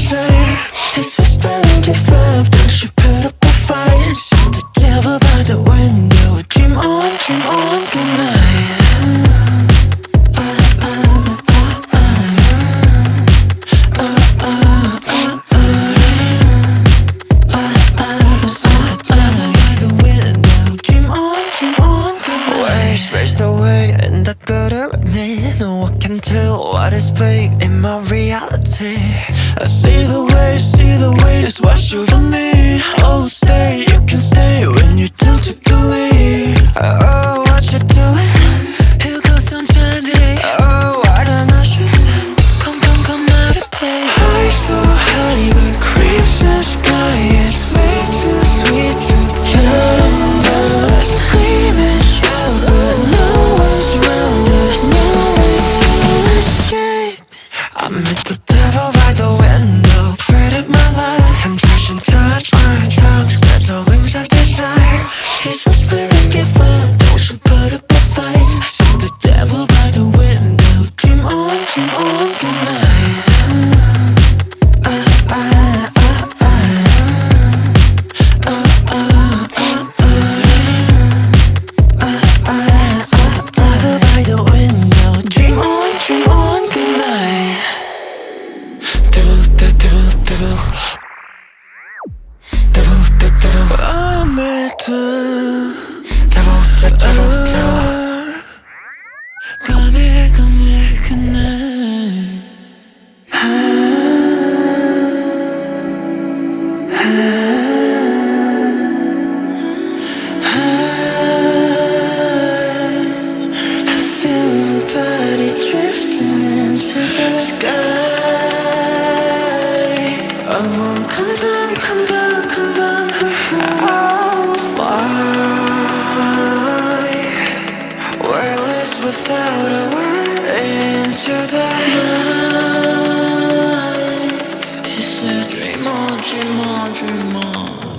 desire. His whispering give up, don't you put up a fight. Shoot the devil by the window. Dream on, good night. Raced away in the gutter with me. No one can tell what is fake in my reality. I see the way, that's what you for me. Oh, stay, you can stay when you turn to the lead. Oh, what you doing? Here goes some candy. Oh, what an ashes. Come out of play. High so high, but creeps the sky. It's way too sweet to turn down. Screaming shout, but no one's round. There's no way to escape. I met the devil by the window. Traded my life. Temptation touch my tongue. Spread the wings of desire. He's whispering, give up. Don't you put up a fight. Shoot the devil by the window. Dream on, good night. Come down, I'll fly. Wireless without a word into the night. He said, dream on, dream on, dream on.